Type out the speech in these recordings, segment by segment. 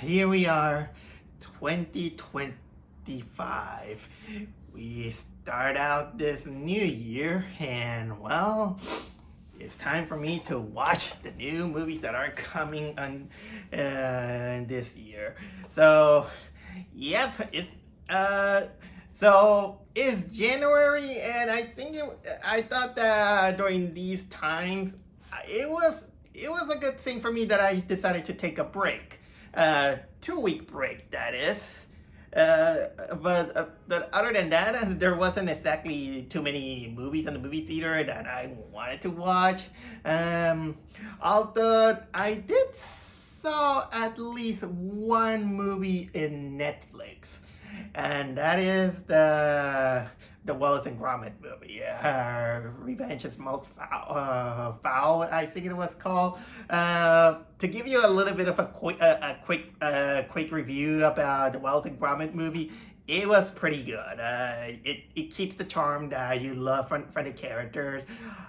Here we are, 2025. We start out this new year, and well, it's time for me to watch the new movies that are coming on this year. So, yep, it's January, and I thought that during these times, it was it was a good thing for me that I decided to take a break, 2 week break that is. But other than that, there wasn't exactly too many movies in the movie theater that I wanted to watch. Um, Although I did saw at least one movie in Netflix, and that is the Wallace and Gromit movie, Revenge is Most Foul, I think it was called. To give you a little bit of a quick review about the Wallace and Gromit movie, it was pretty good. It keeps the charm that you love from the characters.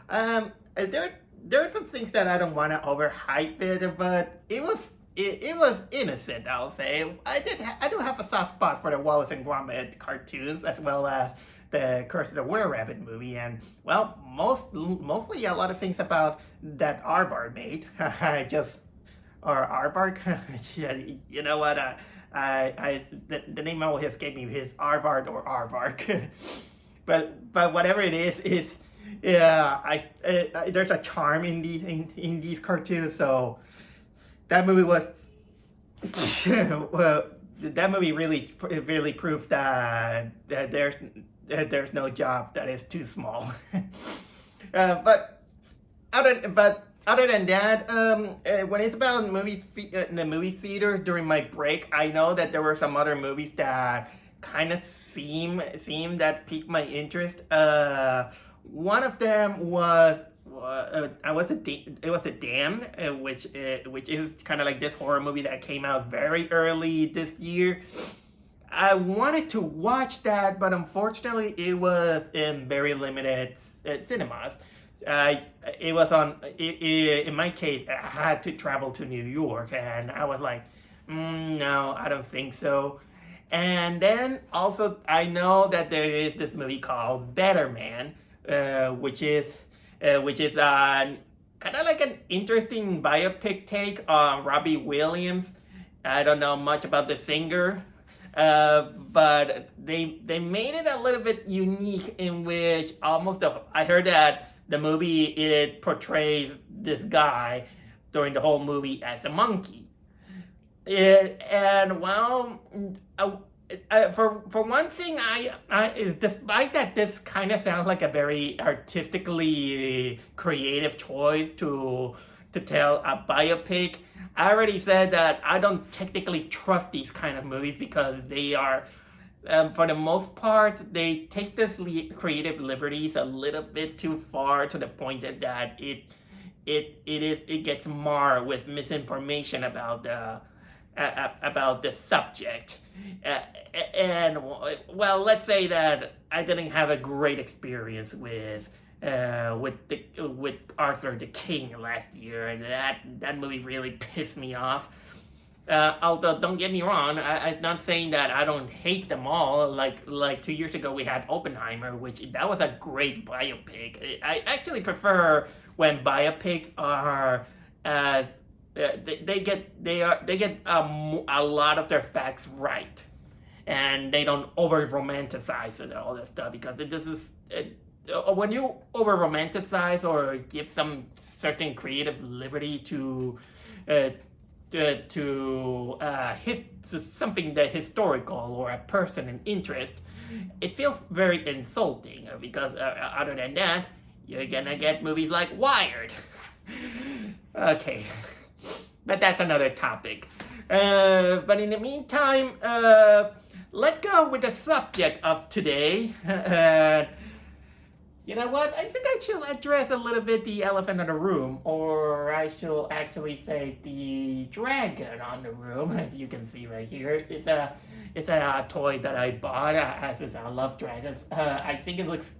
There are some things that I don't want to overhype it, but it was innocent, I'll say. I do have a soft spot for the Wallace and Gromit cartoons as well as the Curse of the Were Rabbit movie, and well, mostly a lot of things about that Aardvark made. I just or Aardvark. Yeah, you know what? The name always escaped me. His Aardvark or Aardvark, but whatever it is, it's yeah. There's a charm in these cartoons, so that movie was well, that movie really proved that there's no job that is too small. But other than that, when it's about the movie theater during my break, I know that there were some other movies that kind of seem that piqued my interest. One of them was it was a Damned, which is kind of like this horror movie that came out very early this year. I wanted to watch that, but unfortunately, it was in very limited cinemas. It was in my case, I had to travel to New York, and I was like, no, I don't think so. And then also, I know that there is this movie called Better Man, which is kind of like an interesting biopic take on Robbie Williams. I don't know much about the singer, but they made it a little bit unique in which I heard that the movie it portrays this guy during the whole movie as a monkey. And well, for one thing, despite that this kind of sounds like a very artistically creative choice to tell a biopic, I already said that I don't technically trust these kind of movies because they are, for the most part, they take this creative liberties a little bit too far to the point that it gets marred with misinformation about the subject. And well, let's say that I didn't have a great experience with Arthur the King last year, and that movie really pissed me off. Although don't get me wrong, I'm not saying that I don't hate them all. Like 2 years ago we had Oppenheimer, which that was a great biopic. I actually prefer when biopics are as they get a lot of their facts right, and they don't over romanticize it and all that stuff because this is when you over romanticize or give some certain creative liberty uh, to something that historical or a person in interest, it feels very insulting because other than that, you're gonna get movies like Wired. Okay, but that's another topic. But in the meantime, let's go with the subject of today. You know what? I think I should address a little bit the elephant in the room, or I should actually say the dragon on the room, as you can see right here. It's a toy that I bought, since I love dragons. I think it looks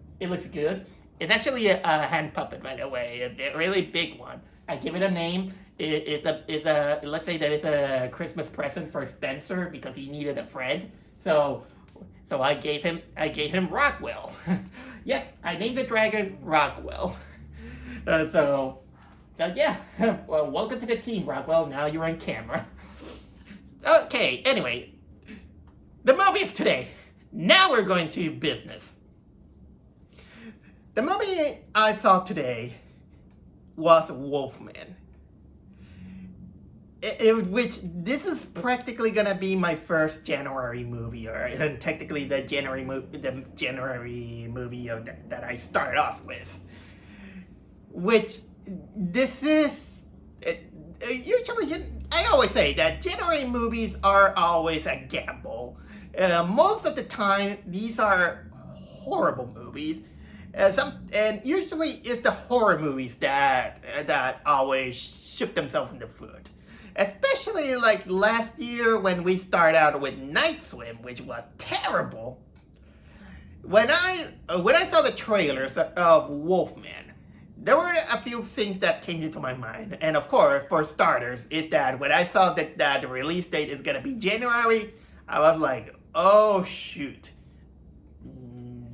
good. It's actually a hand puppet, by the way, a really big one. I give it a name, is a let's say that it's a Christmas present for Spencer because he needed a friend. So I gave him Rockwell. Yeah, I named the dragon Rockwell. Yeah. Well, welcome to the team, Rockwell. Now you're on camera. Okay. Anyway, the movie of today. Now we're going to business. The movie I saw today was Wolfman. Which this is practically gonna be my first January movie, or and technically the January movie that I start off with. Which this is usually I always say that January movies are always a gamble. Most of the time, these are horrible movies. And usually it's the horror movies that always shoot themselves in the foot. Especially like last year when we started out with Night Swim, which was terrible. When I saw the trailers of Wolfman, there were a few things that came into my mind. And of course, for starters, is that when I saw that the release date is gonna be January, I was like, oh shoot.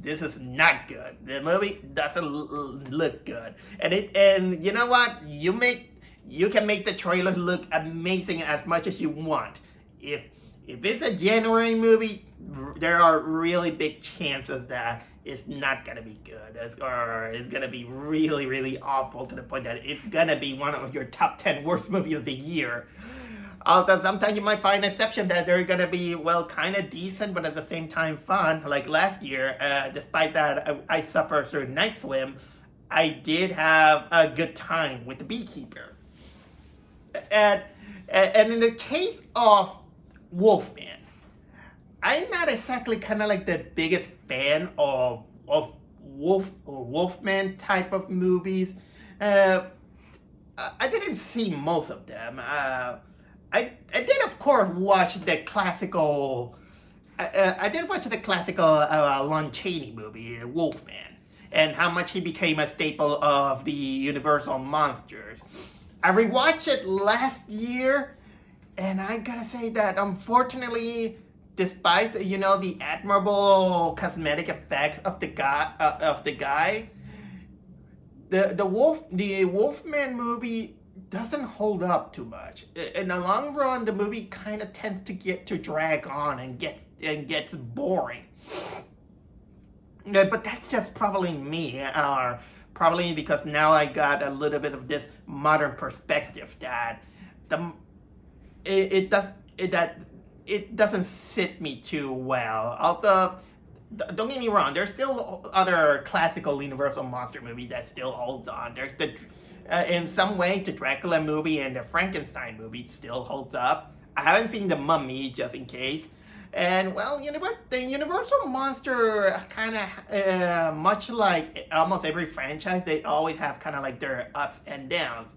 This is not good. The movie doesn't look good. And you know what? You can make the trailer look amazing as much as you want. If it's a January movie, there are really big chances that it's not gonna be good, or it's gonna be really, really awful to the point that it's gonna be one of your top 10 worst movies of the year. Although sometimes you might find an exception that they're gonna be, well, kind of decent, but at the same time fun. Like last year, despite that I suffered through Night Swim, I did have a good time with The Beekeeper. And in the case of Wolfman, I'm not exactly kind of like the biggest fan of Wolfman type of movies. I didn't see most of them. I did of course watch the classical. I did watch the classical Lon Chaney movie, Wolfman, and how much he became a staple of the Universal monsters. I rewatched it last year, and I gotta say that unfortunately, despite the admirable cosmetic effects of the guy, the Wolfman movie doesn't hold up too much. In the long run, the movie kind of tends to drag on and gets boring. But that's just probably me, or probably because now I got a little bit of this modern perspective that it doesn't sit me too well. Although, don't get me wrong, there's still other classical Universal monster movies that still holds on. There's in some ways, the Dracula movie and the Frankenstein movie still holds up. I haven't seen The Mummy, just in case. And, well, the Universal monster kind of, much like almost every franchise, they always have kind of like their ups and downs.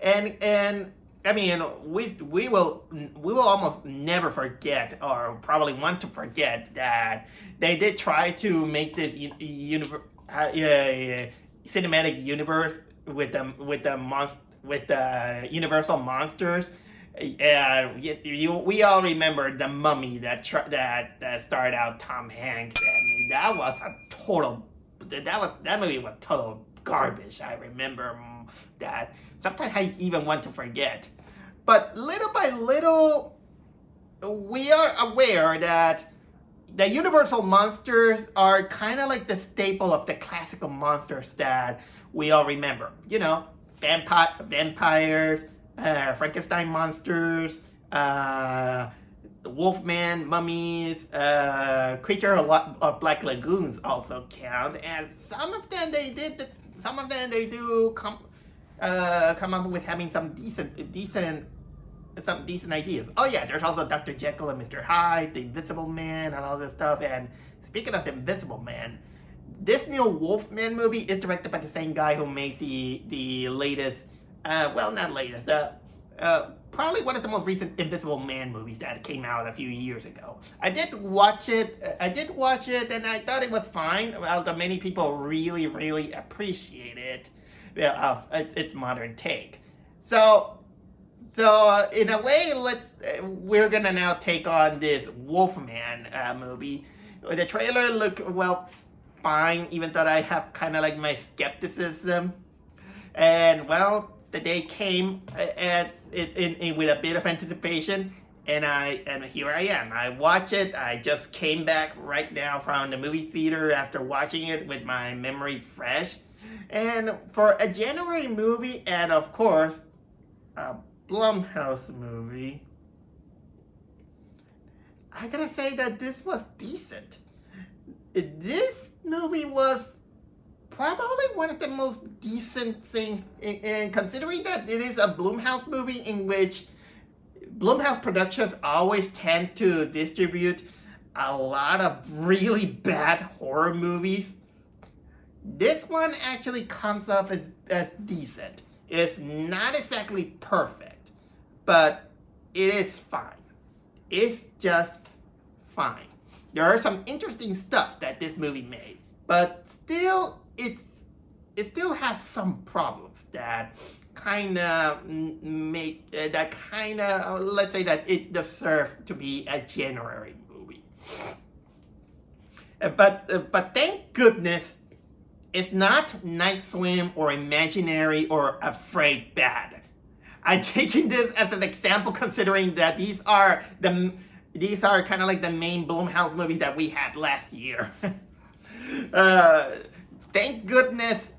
And I mean, we will almost never forget, or probably want to forget, that they did try to make this cinematic universe with the Universal monsters. We all remember The Mummy that started out Tom Hanks, and that movie was total garbage. I remember that. Sometimes I even want to forget. But little by little, we are aware that the Universal monsters are kind of like the staple of the classical monsters that we all remember. Vampires, Frankenstein monsters, the Wolfman, mummies, Creature of Black Lagoons also count, and some of them they do come up with having some decent ideas. Oh yeah, there's also Dr. Jekyll and Mr. Hyde, the Invisible Man, and all this stuff. And speaking of the Invisible Man, this new Wolfman movie is directed by the same guy who made the latest, not latest, probably one of the most recent Invisible Man movies that came out a few years ago. I did watch it, and I thought it was fine. Although many people really, really appreciate it, its modern take. So So in a way, we're gonna now take on this Wolfman movie. The trailer looked well fine, even though I have kind of like my skepticism. And well, the day came with a bit of anticipation, and here I am. I watch it. I just came back right now from the movie theater after watching it with my memory fresh. And for a January movie, and of course, a Blumhouse movie, I gotta say that this was decent. This movie was probably one of the most decent things, and considering that it is a Blumhouse movie in which Blumhouse Productions always tend to distribute a lot of really bad horror movies, this one actually comes off as decent. It's not exactly perfect, but it is fine. It's just fine. There are some interesting stuff that this movie made, but still, it still has some problems that kind of make let's say that it deserved to be a January movie. But thank goodness it's not Night Swim or Imaginary or Afraid Bad. I'm taking this as an example, considering that these are kind of like the main Blumhouse movies that we had last year. Thank goodness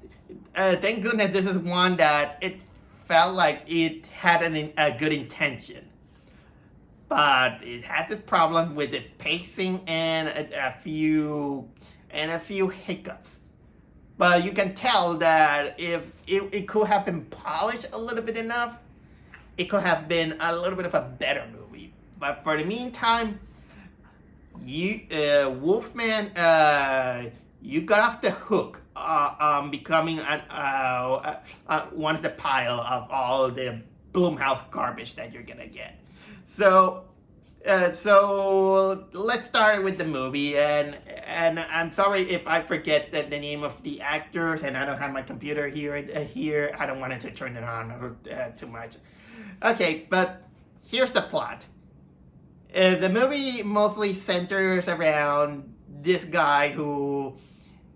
this is one that it felt like it had a good intention, but it has this problem with its pacing and a few hiccups. But you can tell that if it could have been polished a little bit enough, it could have been a little bit of a better movie. But for the meantime, Wolfman, you got off the hook becoming one of the pile of all the Blumhouse garbage that you're gonna get. So let's start with the movie, and I'm sorry if I forget the name of the actors, and I don't have my computer here. I don't want it to turn it on too much. Okay, but here's the plot. The movie mostly centers around this guy who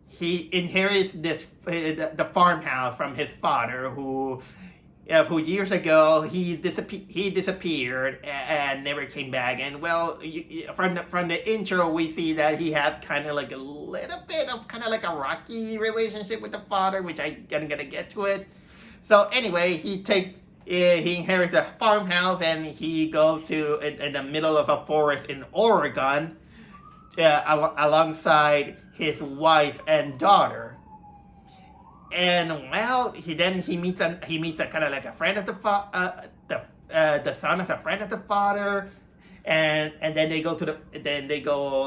he inherits the farmhouse from his father, who years ago he disappeared and never came back. And well, from the intro we see that he had kind of like a little bit of kind of like a rocky relationship with the father, which I'm gonna get to it. So anyway, he inherits a farmhouse, and he goes to in the middle of a forest in Oregon alongside his wife and daughter. And well, he meets a kind of like a friend of the son of a friend of the father, and then they go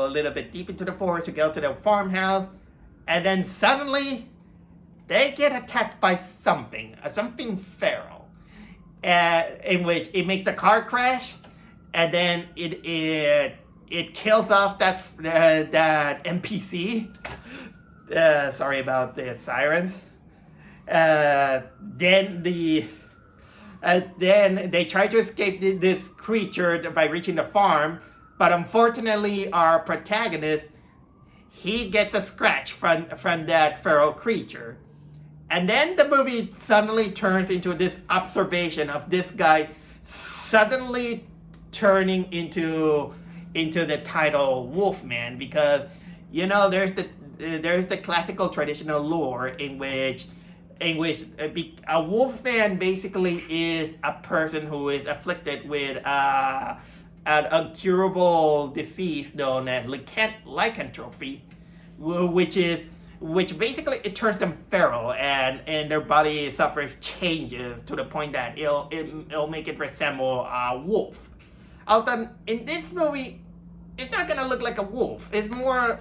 a little bit deep into the forest to go to the farmhouse, and then suddenly they get attacked by something feral, in which it makes the car crash, and then it kills off that NPC. Sorry about the sirens. Then they try to escape this creature by reaching the farm, but unfortunately our protagonist, he gets a scratch from that feral creature. And then the movie suddenly turns into this observation of this guy suddenly turning into the title Wolfman, because there's the classical traditional lore in which a wolfman basically is a person who is afflicted with an incurable disease known as lycanthropy, which basically it turns them feral, and their body suffers changes to the point that it'll make it resemble a wolf. Although in this movie, it's not gonna look like a wolf. It's more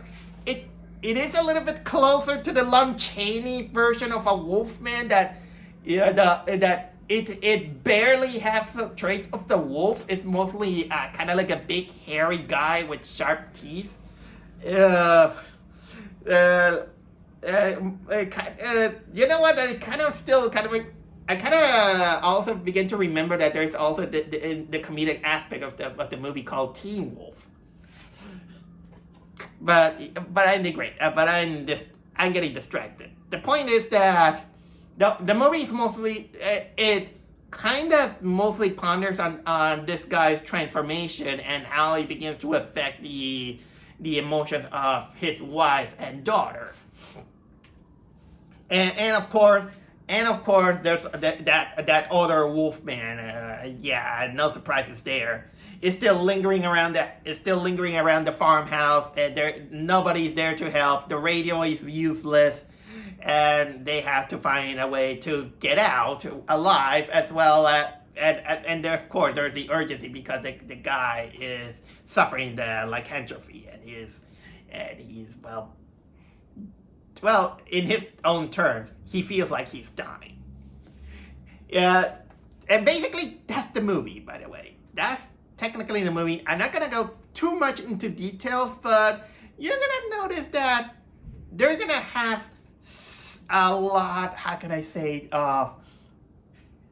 it is a little bit closer to the Lon Chaney version of a wolfman that it barely has some traits of the wolf. It's mostly kind of like a big hairy guy with sharp teeth. You know what? It kind of still kind of I kind of also begin to remember that there's also the comedic aspect of the movie called Teen Wolf. But I digress. I'm getting distracted. The point is that the movie is mostly it kind of mostly ponders on this guy's transformation and how he begins to affect the emotions of his wife and daughter. And of course, there's that other Wolfman. Yeah, no surprises there. It's still lingering around the farmhouse, and nobody's there to help. The radio is useless, and they have to find a way to get out alive, as well as and there, of course, there's the urgency because the guy is suffering the lycanthropy, and he's well, in his own terms, he feels like he's dying. Yeah, and basically that's the movie. By the way, that's technically the movie. I'm not gonna go too much into details, but you're gonna notice that they're gonna have a lot. How can I say? Of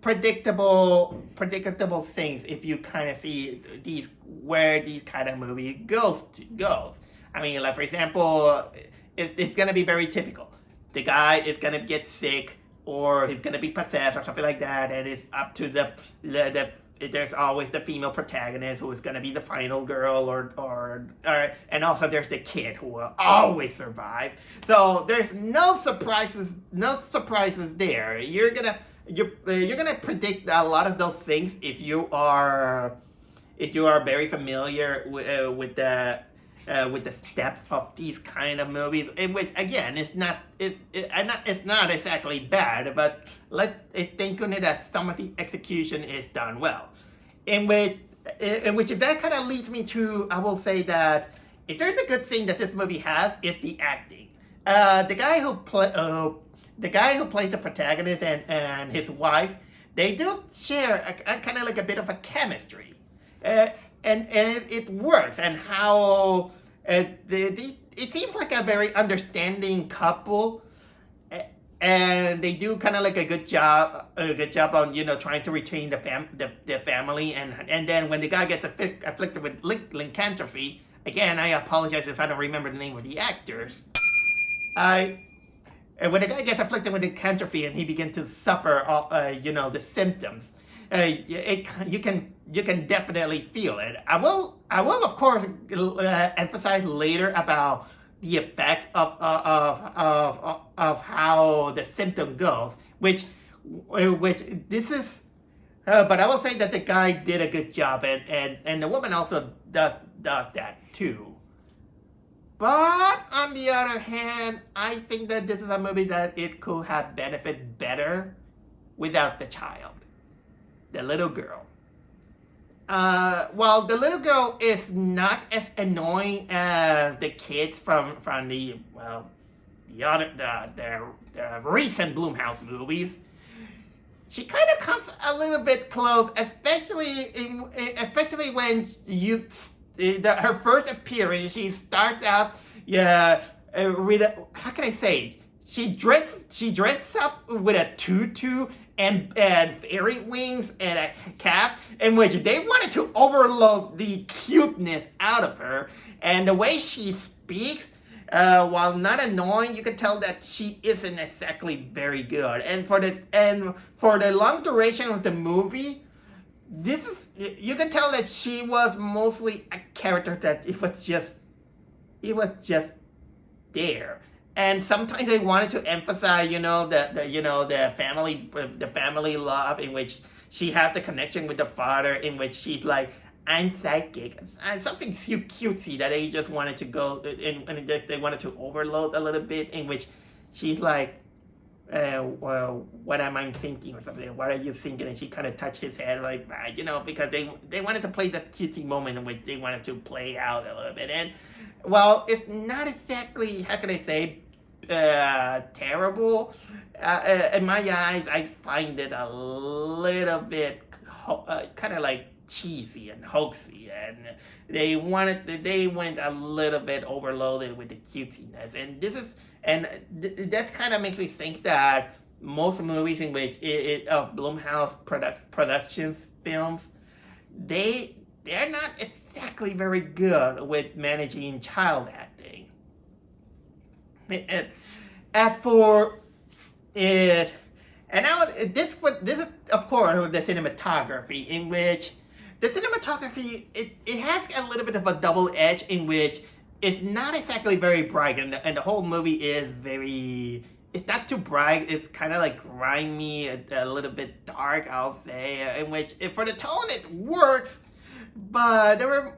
predictable things if you kind of see where these kind of movie goes. I mean, like for example, it's gonna be very typical. The guy is gonna get sick, or he's gonna be possessed, or something like that, and it's up to the there's always the female protagonist who is gonna be the final girl, or and also there's the kid who will always survive. So there's no surprises there. You're gonna predict a lot of those things if you are very familiar with the steps of these kind of movies, in which again it's not exactly bad, but thank goodness that some of the execution is done well. In which that kind of leads me to, I will say that if there's a good thing that this movie has, is the acting. The guy who plays the protagonist and his wife, they do share a kind of like a bit of a chemistry. And it works, and how it seems like a very understanding couple, and they do kind of like a good job on trying to retain the family, and then when the guy gets afflicted with lycanthropy, again, I apologize if I don't remember the name of the actors. When the guy gets afflicted with lycanthropy and he begins to suffer the symptoms, you can definitely feel it. I will of course emphasize later about the effects of how the symptom goes, which this is. But I will say that the guy did a good job, and the woman also does that too. But on the other hand, I think that this is a movie that it could have benefited better without the child, the little girl. While the little girl is not as annoying as the kids from the recent Blumhouse movies, she kind of comes a little bit close, especially when her first appearance. She starts out with how can I say? She dressed up with a tutu and fairy wings and a cap, in which they wanted to overload the cuteness out of her. And the way she speaks, while not annoying, you can tell that she isn't exactly very good. And for the long duration of the movie, you can tell that she was mostly a character that it was just there. And sometimes they wanted to emphasize, the family love, in which she has the connection with the father, in which she's like, I'm psychic, and something cutesy that they just wanted to go, and they wanted to overload a little bit, in which she's like, well, what am I thinking, or something? What are you thinking? And she kind of touched his head, like, because they wanted to play that cutesy moment in which they wanted to play out a little bit. And well, it's not exactly, how can I say, terrible. In my eyes, I find it a little bit kind of like cheesy and hoaxy, and they went a little bit overloaded with the cutesiness, and that kind of makes me think that most movies in which of Blumhouse productions films, they're not exactly very good with managing child acting. As for it, and now this is of course the cinematography, in which the cinematography it has a little bit of a double edge, in which it's not exactly very bright, and the whole movie is very, it's not too bright. It's kind of like grimy, a little bit dark, I'll say, in which for the tone it works, but there were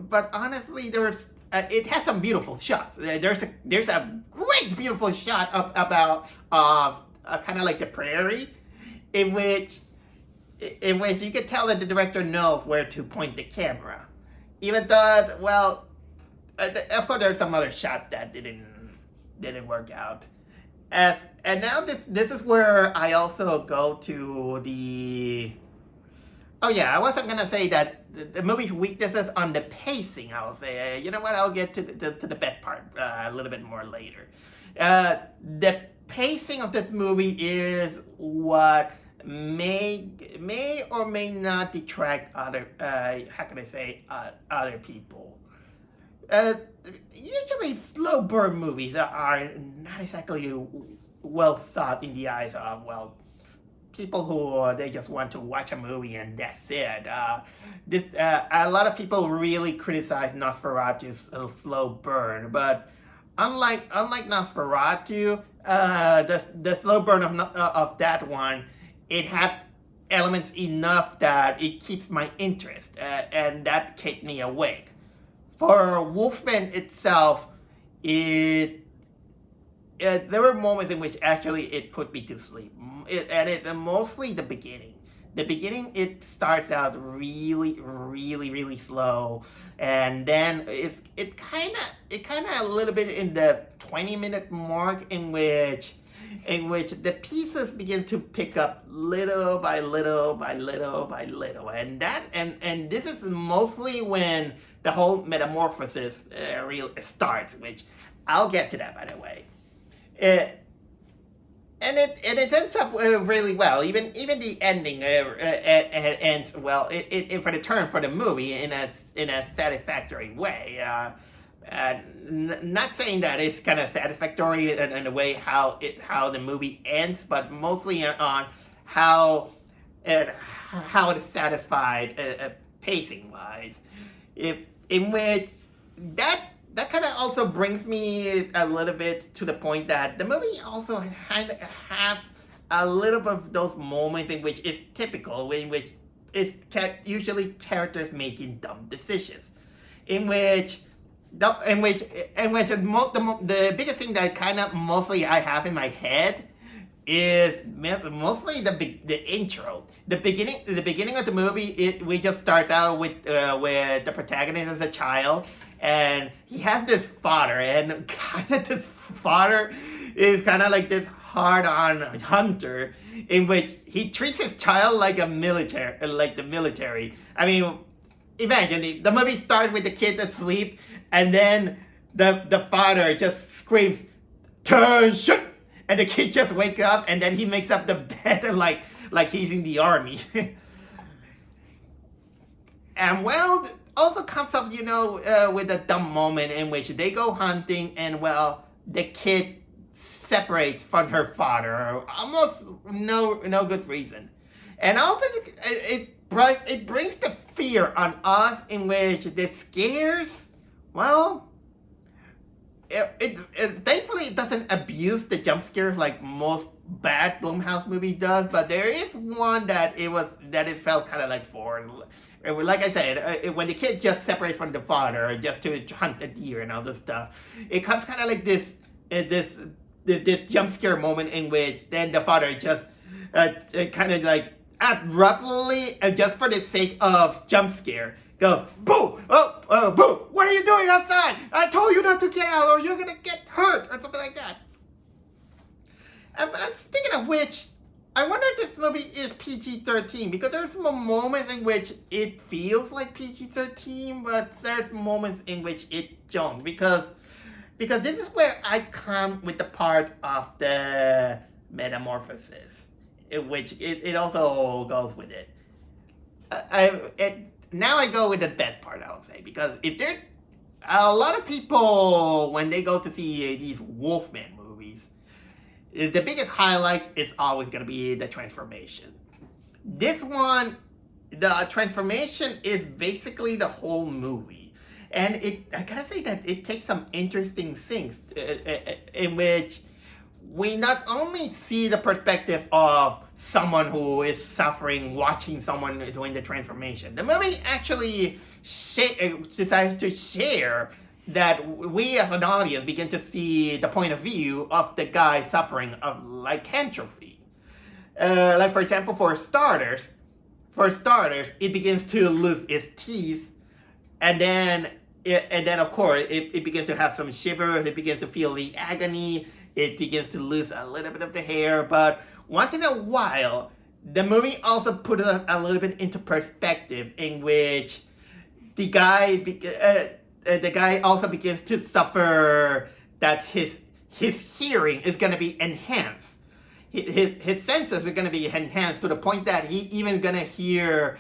but honestly there was it has some beautiful shots. There's a great beautiful shot about kind of like the prairie, in which you can tell that the director knows where to point the camera. Even though, well, of course there are some other shots that didn't work out. And now this is where I also go to the. Oh yeah, I wasn't gonna say that the movie's weaknesses on the pacing. I'll say, you know what? I'll get to the best part a little bit more later. The pacing of this movie is what may or may not detract other how can I say other people. Uh, Usually slow burn movies are not exactly well thought in the eyes of, well, people who they just want to watch a movie and that's it. A lot of people really criticize Nosferatu's slow burn, but unlike Nosferatu, the slow burn of that one, it had elements enough that it keeps my interest, and that kept me awake. For Wolfman itself, it there were moments in which actually it put me to sleep, and it's mostly the beginning. The beginning, it starts out really, really, really slow, and then it kind of a little bit in the 20-minute mark, in which the pieces begin to pick up little by little by little by little, and this is mostly when the whole metamorphosis starts, which I'll get to that, by the way. It ends up really well. Even the ending ends well. It for the turn for the movie in a satisfactory way. Not saying that it's kind of satisfactory in the way how the movie ends, but mostly on how it is satisfied pacing wise. In which that kind of also brings me a little bit to the point that the movie also kind of has a little bit of those moments in which it's typical, in which it's usually characters making dumb decisions, in which the biggest thing that kind of mostly I have in my head is mostly the intro. The beginning of the movie, we just starts out with the protagonist as a child, and he has this father, and kind of this father is kind of like this hard-on hunter, in which he treats his child like the military. I mean, imagine the movie starts with the kid asleep, and then the father just screams, "Attention!" And the kid just wakes up, and then he makes up the bed like he's in the army. And well, also comes up, with a dumb moment in which they go hunting, and well, the kid separates from her father, almost no good reason. And also it brings the fear on us, in which the scares, well, thankfully it doesn't abuse the jump scares like most bad Blumhouse movie does, but there is one that it felt kind of like foreign. Like I said, when the kid just separates from the father just to hunt the deer and all this stuff, it comes kind of like this jump scare moment, in which then the father just kind of like abruptly, just for the sake of jump scare, go, "Boo! Oh, boo! What are you doing outside? I told you not to get out, or you're gonna get hurt," or something like that. And speaking of which, I wonder if this movie is PG-13, because there's some moments in which it feels like PG-13, but there's moments in which it don't, because this is where I come with the part of the metamorphosis, which it also goes with it. Now I go with the best part, I would say, because if there's a lot of people when they go to see these Wolfman movies, the biggest highlight is always going to be the transformation. This one, the transformation is basically the whole movie, and I gotta say that it takes some interesting things in which we not only see the perspective of someone who is suffering watching someone doing the transformation. The movie actually decides to share that we as an audience begin to see the point of view of the guy suffering of lycanthropy. Like for example, for starters, it begins to lose its teeth, and then of course it begins to have some shivers. It begins to feel the agony. It begins to lose a little bit of the hair, but once in a while, the movie also put it a little bit into perspective, in which the guy also begins to suffer that his hearing is going to be enhanced. His senses are going to be enhanced to the point that he even going to hear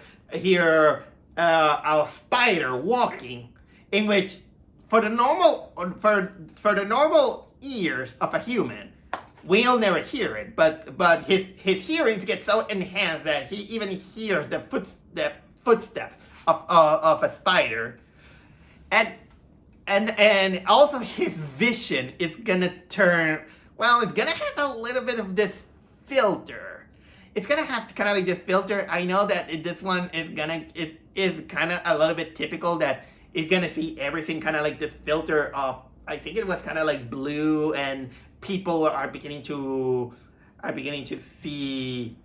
a spider walking, in which for the normal ears of a human, we'll never hear it, but his hearings get so enhanced that he even hears the footsteps of a spider, and also his vision is gonna turn. Well, it's gonna have a little bit of this filter. It's gonna have to kind of like this filter. I know that this one is kind of a little bit typical, that it's gonna see everything kind of like this filter of, I think it was kind of like blue, and people are beginning to see,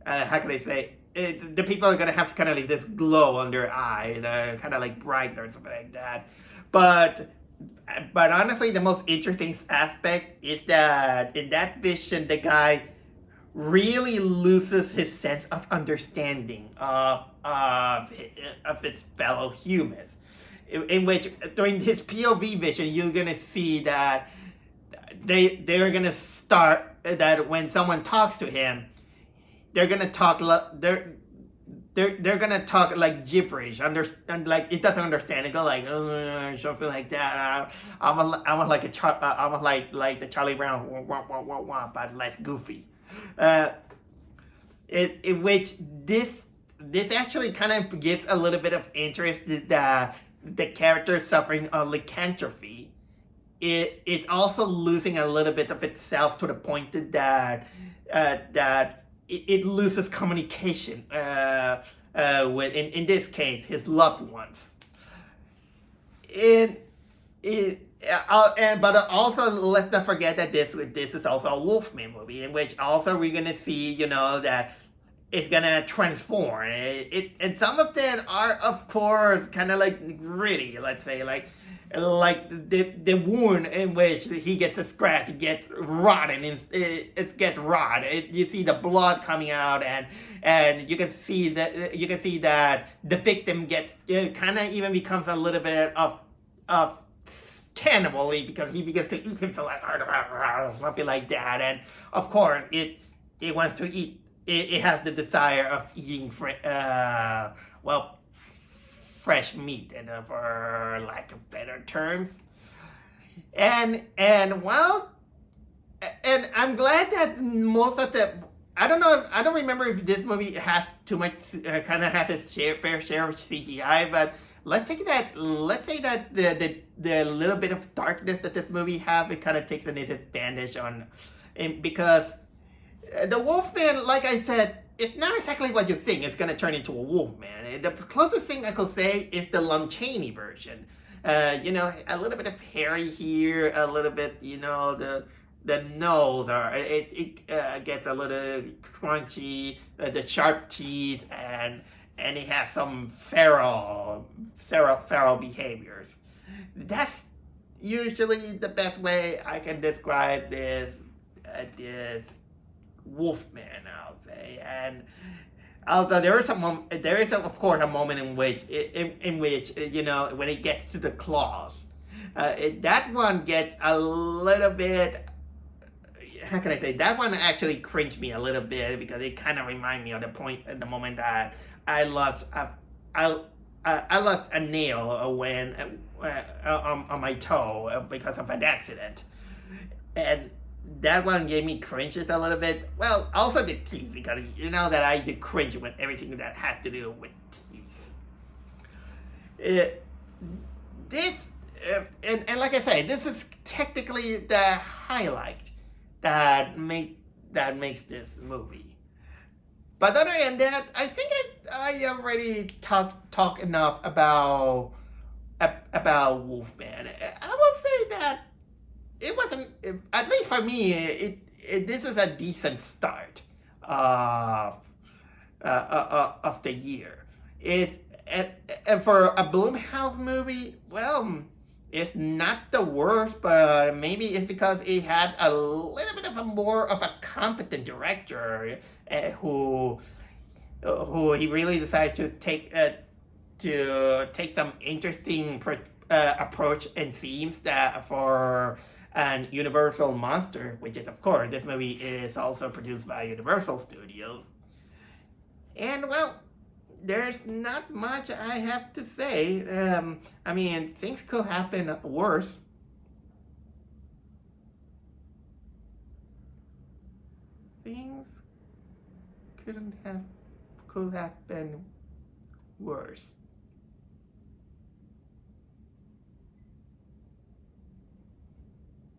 how can I say, the people are gonna have kind of like this glow on their eye, kind of like bright or something like that. But honestly, the most interesting aspect is that in that vision, the guy really loses his sense of understanding of his fellow humans. In which, during his POV vision, you're gonna see that they're gonna start, that when someone talks to him, they're gonna talk like gibberish, and like it doesn't understand. It go like something like that. I'm like the Charlie Brown, but less goofy. In which this actually kind of gives a little bit of interest that the character suffering of lycanthropy, it's also losing a little bit of itself, to the point that it loses communication with, in this case, his loved ones. But also, let's not forget that this is also a Wolfman movie, in which also we're gonna see, that it's gonna transform. And some of them are, of course, kind of like gritty. Let's say like the wound in which he gets a scratch, it gets rotten. It gets rotted. You see the blood coming out, and you can see that the victim gets, kind of even becomes a little bit of cannibal-y, because he begins to eat himself, like something like that. And of course, it wants to eat. It has the desire of eating fresh meat, and for lack of better terms. And I'm glad that most of the, I don't remember if this movie has too much, kind of has its fair share of CGI, but let's say that the little bit of darkness that this movie have, it kind of takes an advantage on, because the Wolfman, like I said, it's not exactly what you think it's going to turn into a Wolfman. The closest thing I could say is the Lon Chaney version. A little bit of hairy here, a little bit, the nose, or it gets a little scrunchy, the sharp teeth, and he has some feral behaviors. That's usually the best way I can describe this Wolfman, I'll say. And although there is of course a moment in which when it gets to the claws, that one gets a little bit, how can I say, that one actually cringed me a little bit because it kind of reminded me of the point at the moment that I lost I I lost a nail when on my toe because of an accident, and that one gave me cringes a little bit. Well, also the teeth, because you know that I do cringe with everything that has to do with teeth. It, this and like I say, this is technically the highlight that makes this movie. But other than that, I think I already talked enough about Wolfman. I will say that it wasn't, at least for me, this is a decent start of of the year. It and for a Blumhouse movie, well, it's not the worst, but maybe it's because it had a little bit of a more of a competent director who he really decided to take some interesting approach and themes that for an Universal monster, which is of course this movie is also produced by Universal Studios. And well, there's not much I have to say. I mean, things could happen worse. Things couldn't have could have been worse.